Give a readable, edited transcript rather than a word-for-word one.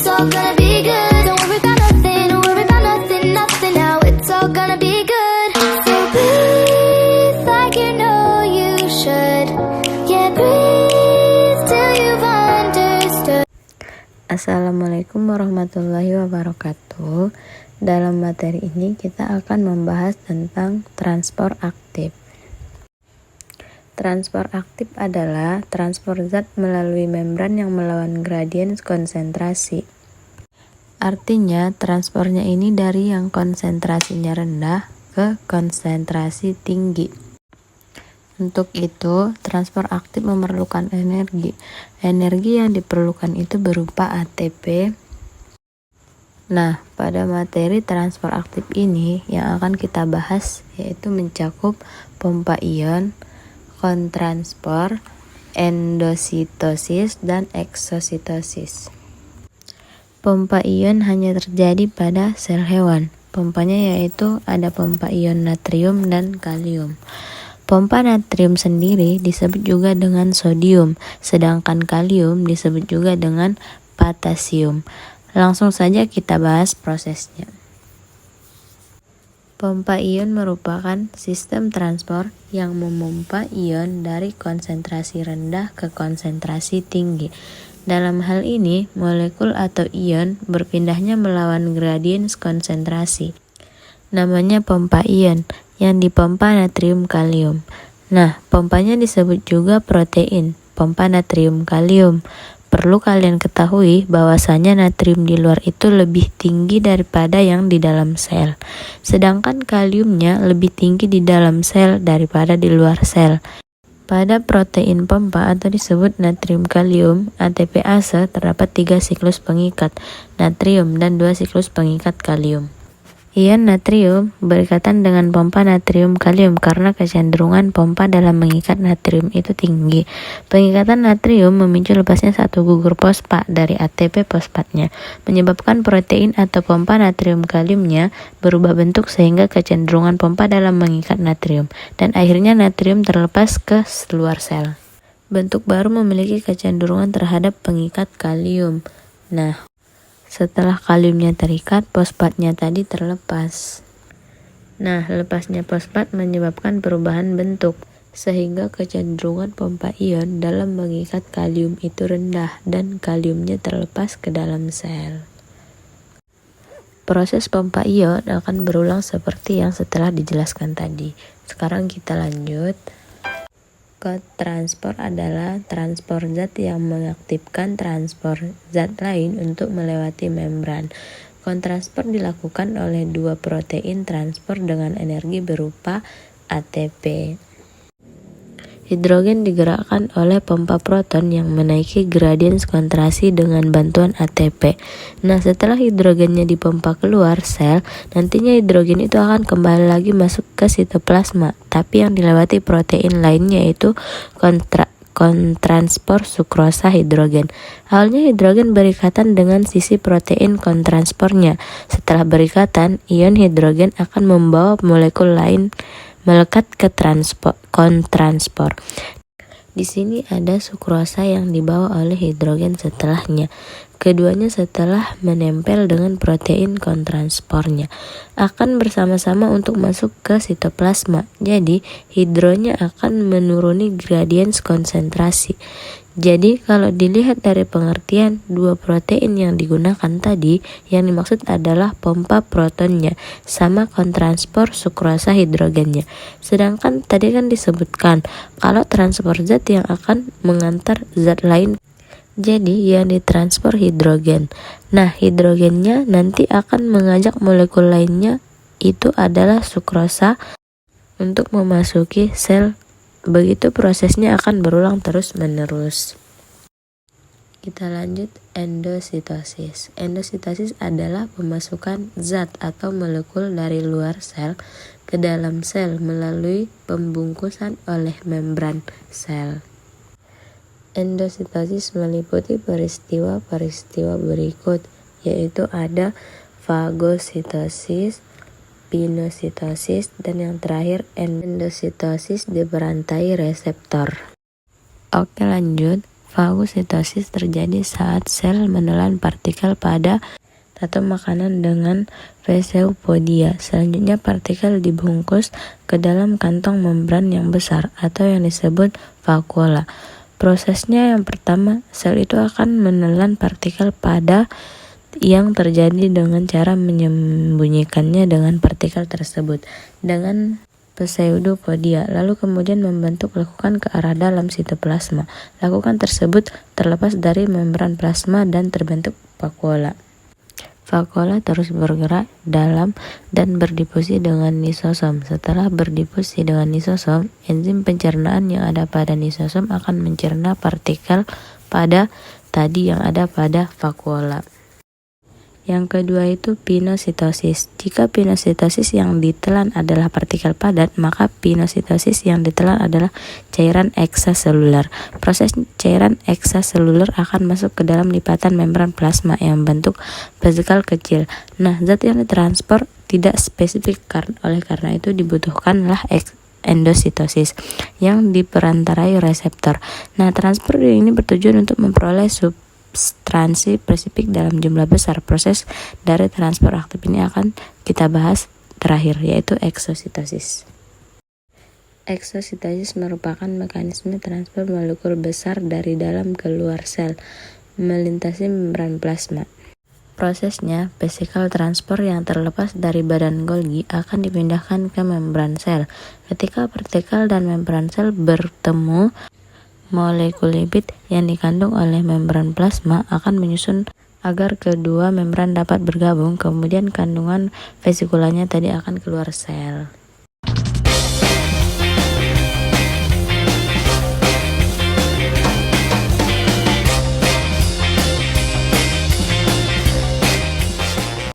it's all gonna be good. Don't worry about nothing, don't worry about nothing, nothing now. It's all gonna be good. So breathe like you know you should. Yeah, breathe till you've understood. Assalamualaikum warahmatullahi wabarakatuh. Dalam materi ini kita akan membahas tentang transport aktif. Transport aktif adalah transport zat melalui membran yang melawan gradien konsentrasi. Artinya, transportnya ini dari yang konsentrasinya rendah ke konsentrasi tinggi. Untuk itu, transport aktif memerlukan energi. Energi yang diperlukan itu berupa ATP. Nah, pada materi transport aktif ini yang akan kita bahas yaitu mencakup pompa ion, kontransport, endositosis, dan eksositosis. Pompa ion hanya terjadi pada sel hewan. Pompanya yaitu ada pompa ion natrium dan kalium. Pompa natrium sendiri disebut juga dengan sodium, sedangkan kalium disebut juga dengan potasium. Langsung saja kita bahas prosesnya. Pompa ion merupakan sistem transport yang memompa ion dari konsentrasi rendah ke konsentrasi tinggi. Dalam hal ini, molekul atau ion berpindahnya melawan gradien konsentrasi. Namanya pompa ion, yang dipompa natrium kalium. Nah, pompanya disebut juga protein, pompa natrium kalium. Perlu kalian ketahui bahwasanya natrium di luar itu lebih tinggi daripada yang di dalam sel. Sedangkan kaliumnya lebih tinggi di dalam sel daripada di luar sel. Pada protein pompa atau disebut natrium kalium, ATPase terdapat 3 siklus pengikat natrium dan 2 siklus pengikat kalium. Ion natrium berikatan dengan pompa natrium kalium karena kecenderungan pompa dalam mengikat natrium itu tinggi. Pengikatan natrium memicu lepasnya satu gugur fosfat dari ATP fosfatnya, menyebabkan protein atau pompa natrium kaliumnya berubah bentuk sehingga kecenderungan pompa dalam mengikat natrium, dan akhirnya natrium terlepas ke luar sel. Bentuk baru memiliki kecenderungan terhadap pengikat kalium. Nah, setelah kaliumnya terikat, fosfatnya tadi terlepas. Nah, lepasnya fosfat menyebabkan perubahan bentuk, sehingga kecenderungan pompa ion dalam mengikat kalium itu rendah dan kaliumnya terlepas ke dalam sel. Proses pompa ion akan berulang seperti yang setelah dijelaskan tadi. Sekarang kita lanjut. Kontransport adalah transport zat yang mengaktifkan transport zat lain untuk melewati membran. Kontransport dilakukan oleh dua protein transport dengan energi berupa ATP. Hidrogen digerakkan oleh pompa proton yang menaiki gradien konsentrasi dengan bantuan ATP. Nah, setelah hidrogennya dipompa keluar sel, nantinya hidrogen itu akan kembali lagi masuk ke sitoplasma, tapi yang dilewati protein lainnya yaitu kontransport sukrosa hidrogen. Awalnya hidrogen berikatan dengan sisi protein kontransportnya. Setelah berikatan, ion hidrogen akan membawa molekul lain melekat ke kontransport. Di sini ada sukrosa yang dibawa oleh hidrogen setelahnya. Keduanya setelah menempel dengan protein kontransportnya akan bersama-sama untuk masuk ke sitoplasma. Jadi, hidronya akan menuruni gradien konsentrasi. Jadi, kalau dilihat dari pengertian dua protein yang digunakan tadi, yang dimaksud adalah pompa protonnya sama kontransport sukrosa hidrogennya. Sedangkan tadi kan disebutkan kalau transport zat yang akan mengantar zat lain, jadi yang ditransfer hidrogen. Nah, hidrogennya nanti akan mengajak molekul lainnya, itu adalah sukrosa, untuk memasuki sel. Begitu prosesnya akan berulang terus-menerus. Kita lanjut endositosis. Endositosis adalah pemasukan zat atau molekul dari luar sel ke dalam sel melalui pembungkusan oleh membran sel. Endositosis meliputi peristiwa-peristiwa berikut, yaitu ada fagositosis, pinositosis, dan yang terakhir endositosis di berantai reseptor. Oke, lanjut. Fagositosis terjadi saat sel menelan partikel pada atau makanan dengan pseudopodia. Selanjutnya partikel dibungkus ke dalam kantong membran yang besar atau yang disebut vakuola. Prosesnya yang pertama, sel itu akan menelan partikel pada yang terjadi dengan cara menyembunyikannya dengan partikel tersebut dengan pseudopodia, lalu kemudian membentuk lekukan ke arah dalam sitoplasma. Lekukan tersebut terlepas dari membran plasma dan terbentuk vakuola. Vakuola terus bergerak dalam dan berdifusi dengan lisosom. Setelah berdifusi dengan lisosom, enzim pencernaan yang ada pada lisosom akan mencerna partikel pada tadi yang ada pada vakuola. Yang kedua itu pinositosis. Jika pinositosis yang ditelan adalah partikel padat, maka pinositosis yang ditelan adalah cairan ekstraseluler. Proses cairan ekstraseluler akan masuk ke dalam lipatan membran plasma yang membentuk partikel kecil. Nah, zat yang ditransfer tidak spesifik, oleh karena itu dibutuhkanlah endositosis yang diperantarai reseptor. Nah, transfer ini bertujuan untuk memperoleh substansi spesifik dalam jumlah besar. Proses dari transfer aktif ini akan kita bahas terakhir, yaitu eksositosis. Eksositosis merupakan mekanisme transfer molekul besar dari dalam ke luar sel melintasi membran plasma. Prosesnya, vesicle transfer yang terlepas dari badan Golgi akan dipindahkan ke membran sel. Ketika partikel dan membran sel bertemu, molekul lipid yang dikandung oleh membran plasma akan menyusun agar kedua membran dapat bergabung, kemudian kandungan vesikulanya tadi akan keluar sel.